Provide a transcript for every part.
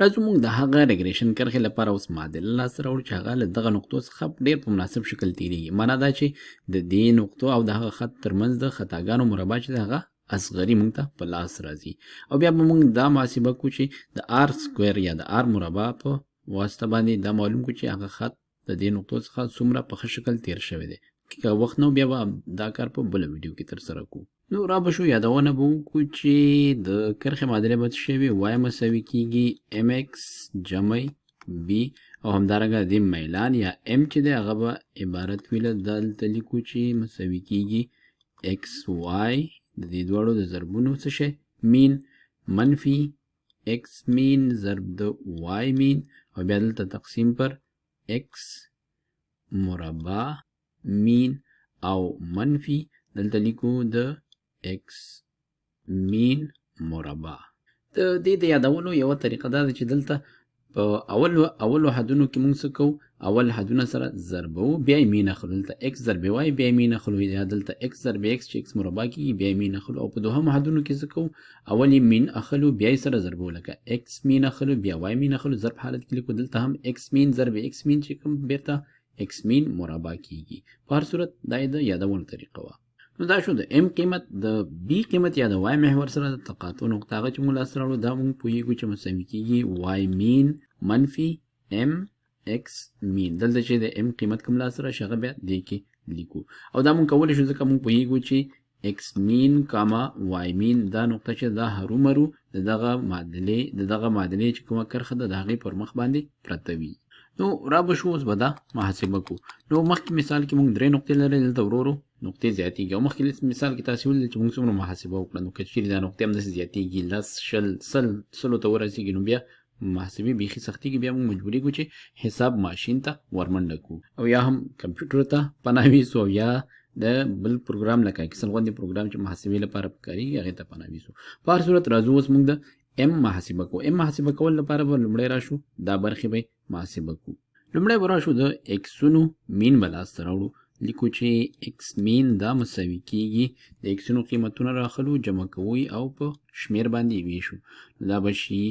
راځو موږ د هغه ریګریشن کرښې لپاره اوس معادله لاسته راوړو چې هغه له دغه نقطو څخه ډېر په مناسب شکل تیریږي. معنا دا چې د دې نقطو او د هغه خط ترمنځ د خطاګانو مربع چې د هغه اصغري موږ ته په لاس راځي، او بیا به موږ دا محاسبه کوو چې د آر سکویر یا د آر مربع په واسطه باندې دا معلوم کوو چې هغه خط د دې نقطو څخه څومره په ښه شکل تیر شوی دی. که وخت نو بیا به دا کار په بله ویډیو کې ترسره کوو. نو را به شو یادونه به وکړو چې د کرښې معادلې به څه شوي وای مساوي کیږي ام ایکس جمع بي، او همدارنګه د میلان یا ام چې دی هغه به عبارت وي له دلته لیکو چې مساوي کیږي ایکس وای د دې دواړو د ضربونو څه شی مین منفي ایکس مین ضرب د وای مین، او بیا دلته تقسیم پر ایکس مربع مین او منفي دلته لیکو د ایکس مین مربع. د دې د یادولو یوه طریقه دا ده چې دلته په اولو حدونو کې موږ څه کوو، اول حدونه سره ضربو بیا یې مین اخلو، دلته ایکس ضرب وای بیا یې مین اخلو، یا دلته ایکس ضرب ایکس چې ایکس مربع کېږي بیا یې مین اخلو، او په دوهمو حدونو کې څه کوو اول یې مین اخلو بیا یې سره ضربو، لکه ایکس مین اخلو بیا وای مین اخلو، ضرب حالت کې لیکو دلته هم ایکس مین ضرب ایکس مین چې کوم بیرته ایکس مین مربع کېږي. په هر صورت دا یې د یادولو طریقه وه. نو دا شو د ام قیمت، د بی قیمت یا د وای محور سره د تقاطع نقطه هغه چې موږ لاسته راوړو دا موږ پوهیږو چې مساوي کیږي وای مین منفي ام ایکس مین. دلته چې د ام قیمت کوم لاسته راشي هغه بیا دې کې لیکو، او دا موږ کولی شو ځکه موږ پوهیږو چې ایکس مین کاما وای مین دا نقطه چې دا هرومرو د دغه معادلې چې کومه کرښه ده د هغې پر مخ باندې پرته وي. نو را به شو اوس به دا محاسبه کو. نو مخکې مثال کې موږ 3 نقطې لرلې، دلته ورو ورو نقطې زیاتېږي، او مخکې مثال کې تاسې ولیدل چې موږ څومره محاسبه وکړه. نو که چیرې دا نقطې همداسې زیاتېږي 10 سلو ته ورسېږي نو بیا محاسبې بیخي سختېږي، بیا موږ مجبورېږو چې حساب ماشین ته ورمنډه کړو، او یا هم کمپیوټر ته پناه ویسو، او یا د بل پروګرام لکه ایکسل غوندې پروګرام چې محاسبې لپاره پکارېږي هغې ته پناه ویسو. په هر صورت راځو اوس موږ د ام محاسبه کوو. ام محاسبه کول لپاره به لومړی راشو دا برخې به محاسبه کوو. لومړی به راشو د ایکسونو مین به لاسته راوړو، لیکو چې ایکس مین دا مساوي کیږي د ایکسونو قیمتونه راخلو جمع کوو او په شمیر باندې ویشو. دا به شي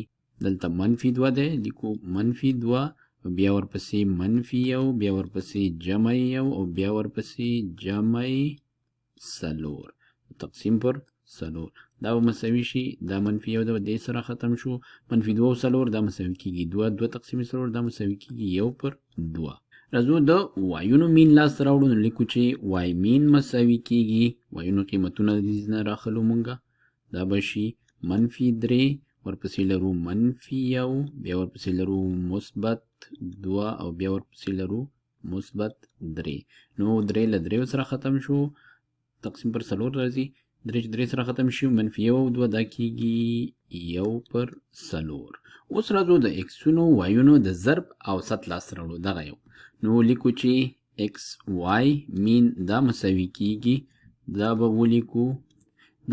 دلته منفي 2 دی، لیکو منفي 2 بیا ورپسې منفي 1 بیا ورپسې جمع 1 او بیا ورپسې جمع 4 تقسیم پر 4. دا به مساوي شي دا منفي 1 د دې سره ختم شو، منفي 2 او 4 دا مساوي کیږي 2 تقسیم 4 دا مساوي کیږي 1 پر 2. راځو د وایونو مین لاسته راوړو. نو لیکو چې وای مین مساوي کیږي وایونو قیمتونه د دې نه راخلو مونږه، دا به شي منفي 3 ورپسې لرو منفي 1 بیا ورپسې لرو مثبت 2 او بیا ورپسې لرو مثبت 3. نو 3 له 3 سره ختم شو تقسیم پر 4 راځي، 3 چې 3 سره ختم شي منفي 1 او 2 دا کیږي 1 پر 4. اوس راځو د ایکسونو وایونو د ضرب او سط لاسته راوړو. دغه یو نو لیکو چې ایکس وای مین دا مساوي کیږي، دا به ولیکو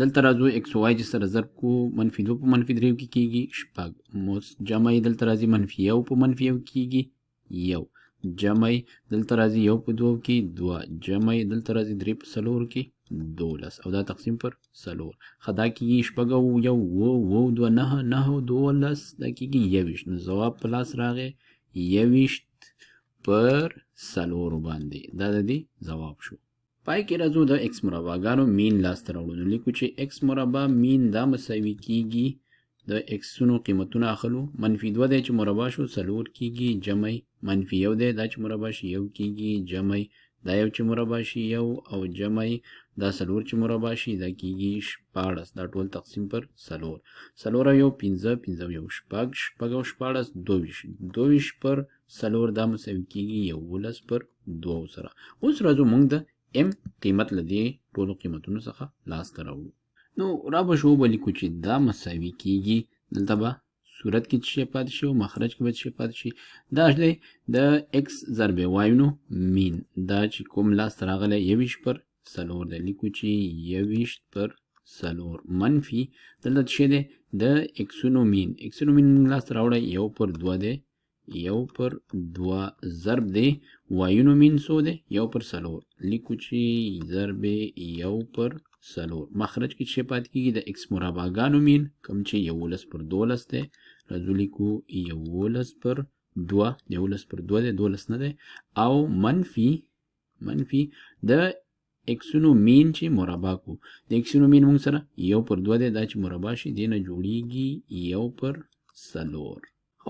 دلته راځو ایکس وای چې سره ضرب کو منفي 2 په منفي 3 کې کیږي 6 جمع دلته راځي منفي 1 په منفي 1 کیږي 1 جمع دلته راځي 1 په 2 کې 2 جمع دلته راځي 3 په 4 کې 12 او دا تقسیم پر 4 خدا کیږي 6 او 1 و 2 9 9 12 دا کیږي 21. نو جواب پلاس راغی 21 پر 4 باندې، دا د دې جواب شو. پای کې راځو د ایکس مربعګانو مین لاسته راوړو. نو لیکو چې ایکس مربع مین دا مساوي کیږي د ایکسونو قیمتونه اخلو، منفي 2 دی چې مربع شو 4 کیږي جمع منفي 1 دی دا چې مربع شي 1 کیږي جمع دا 1 چې مربع شي 1 او جمع دا 4 چې مربع شي دا کیږي 14. دا ټول تقسیم پر 4 4 او 1 15 15 او 1 6 او 14 22 پر 4 دا مساوي کیږي 11 پر 2 سره. اوس راځو موږ د ام قیمت لدې ټولو قیمتونو څخه لاسته راوړو. نو را به شو به لیکو چې دا مساوي کیږي دلته به صورت کې څه پاتې شي او مخرج کې به څه پاتې شي، دا دی د ایکس ضرب وایونو مین دا چې کوم لاسته راغلی 21 پر 4 دی، لیکو چې 21 پر 4 منفي دلته څه دی د ایکسونو مین لاسته راوړی 1 پر 2 دی 1 پر 2 ضرب دی وایونو مین سو دی 1 پر 4 لیکو چې ضرب 1 پر 4 مخرج کې څه پاتې کیږي د ایکس مربعګانو مین کوم چې 11 پر 12 دی. راځو لیکو 11/2 11/2 دی 12 نه دی او منفي د اکسونو مین چې مربع کو د اکسونو مین موږ سره 1/2 دی دا چې مربع شي دینه جوړیږي 1/4.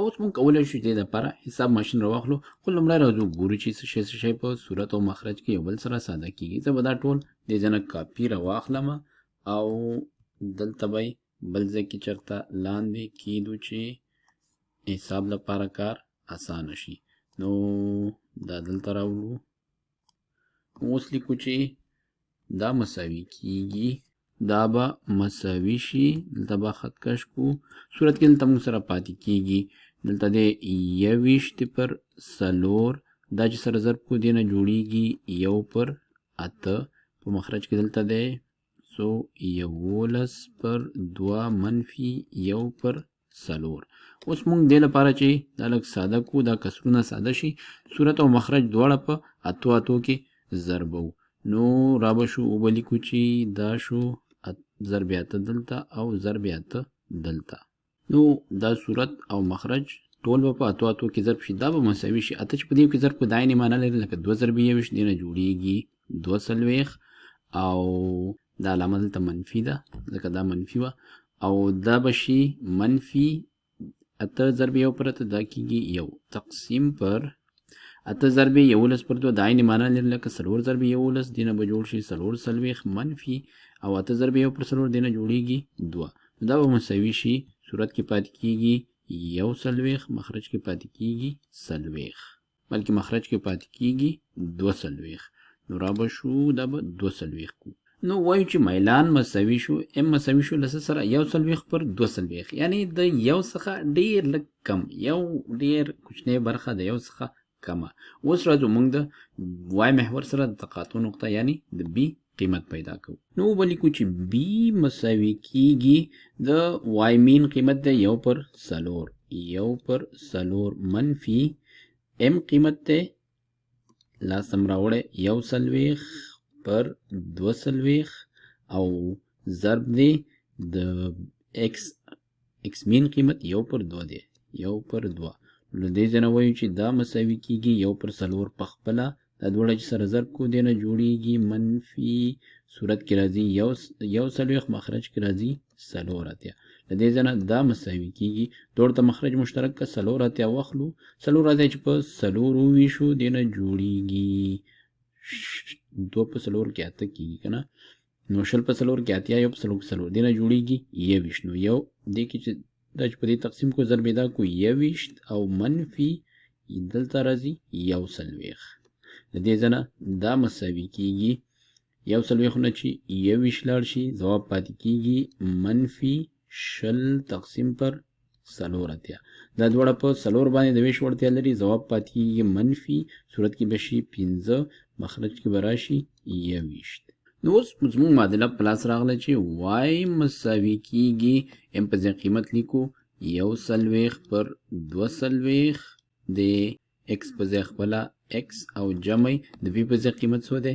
اوس موږ کولی شو چې د لپاره حساب ماشین راواخلو خو لومړی راځو ګورو چې څه شی په صورت او مخرج کې یو بل سره ساده کیږي. زه به دا ټول د ځنه کاپي راواخلم او دلته به بل ځای کې چېرته لاندې کیدو چې حساب لپاره کار اسانه شي. نو دا دلته راوړو اوس لیکو چې دا مساوي کیږي دا به مساوي شي دلته به خط کش کو صورت کې دلته موږ سره پاتې کیږي دلته د 21/4 دا چې سره ضرب کو دی نه جوړیږي 1/8 په مخرج کې دلته دی سو 11/2 منفي 1/4. اوس موږ دې لپاره چې دا لږ ساده کو دا کسرونه ساده شي صورت او مخرج دواړه په اتو کې ضربو نو را به شو ولیکو چې دا شو ضرب اته دلته او ضرب اته دلته. نو دا صورت او مخرج ټول په اتو کې ضرب شي دا به مساوي شي اته چې په دې کې ضرب په دایني معنی لري لکه 2 ضرب 21 دینه جوړیږي 2 او دا علامه دلته منفي ده ځکه دا منفي وه او دا به شي منفي اته ضرب 1/8 دا کېږي 1 تقسیم پر اته ضرب 11/2 د عین معنی لري لکه 4 ضرب 11 دینه به جوړ شي 4 منفي او اته ضرب 1/4 دینه جوړیږي 2 دا به مساوي شي صورت کې پاتې کیږي 1 مخرج کې پاتې کیږي 40 بلکې مخرج کې پاتې کیږي 2 نو را به شو دا به 2 کو. نو وایو چې میلان مساوي شو ام مساوي شو لسه سره 1/2 یعنی د یو څخه ډیر لږ کم یو ډیر کوچنی برخه د یو څخه کمه. اوس راځو موږ د وای محور سره د تقاطع نقطه یعنی د بی قیمت پیدا کوو. نو ولیکو چې بی مساوي کیږي د وای مین قیمت د 1/4 منفي ام قیمت ته لاسم راوړی 1/2 او ضرب دی د ایکس مین قیمت 1/2 دی 1/2 نو دې ځنه وایو چې دا مساوي کیږي 1/4 په خپله دا دواړه چې سره ضرب کو دی نه جوړیږي منفي صورت کې راځي 1 مخرج کې راځي 4 د دې ځنه دا مساوي کیږي دواړو ته مخرج مشترک که 4 واخلو 4 چې په 4 وویشو دی نه جوړیږي 2 په 4 کې اته کیږي که نه نو 0 په 4 کې اتیا 1 په 4 دی نه جوړیږي 21 نو یو دې کې چې دا چې په دې تقسیم کو ضرب دا کو 21 او منفي دلته راځي 1 د دې ځنه دا مساوي کیږي 1 نه چې 21 لاړ شي ځواب پاتې کیږي منفي 0 تقسیم پر 4 دا دواړه په 4 باندې د ویش وړتیا لري ځواب پاتې کیږي منفي صورت کې به شي 15 مخرج کې به راشي 21. نو اوس زموږ معادله په لاس راغله چې وای مساوي کیږي ام په ځای قیمت لیکو 1/2 د ایکس په ځای خپله ایکس او جمع د بی په ځای قیمت څو دی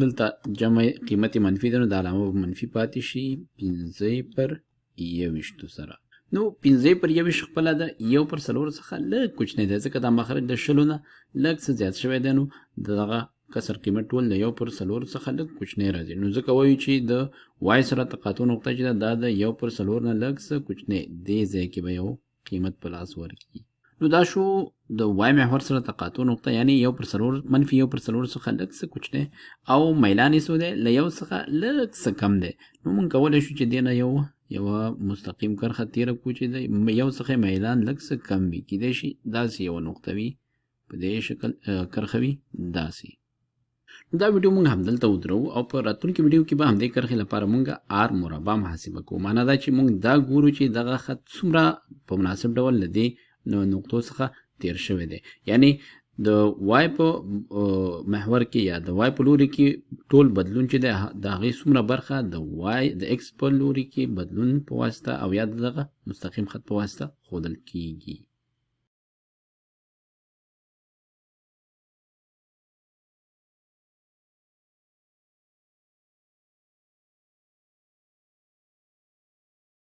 دلته جمع قیمت منفي ده نو د علامه منفي پاتې شي 15/21 سره. نو 15/21 خپله ده 1/4 څخه لږ کوچنی دی ځکه دا مخرج د 0 نه لږ څه زیات شوی دی نو دغه کسر قیمت ټول د 1/4 څخه لږ کوچنی راځي نو ځکه وایو چې د وای سره تقاطع نقطه چې دا د 1/4 نه لږ څه کوچنی دې ځای کې به یو قیمت په لاس ورکړي. نو دا شو د وای محور سره تقاطع نقطه یعنی 1/4 منفي 1/4 څخه لږ څه کوچنی او میلان یې څو دی له یو څخه لږ څه کم دی نو موږ کولی شو چې دې نه یوه مستقیم کرښه تیره کړو چې د یو څخه میلان لږ څه کم وي کیدای شي داسې یوه نقطه وي په دې شکل کرښه وي داسې. دا ویډیو موږ همدلته ودرو او په راتلونکي ویډیو کې به همدې کرښې لپاره موږ آر مربع محاسبه کوو. معنا دا چې موږ دا ګورو چې دغه خط څومره په مناسب ډول له دې نقطو څخه تیر شوی دی یعنی د وای په محور کې یا د وای په لوري کې ټول بدلون چې دی د هغې څومره برخه د وای د ایکس په لوري کې بدلون په واسطه او یا دغه مستقیم خط په واسطه ښودل کیږي.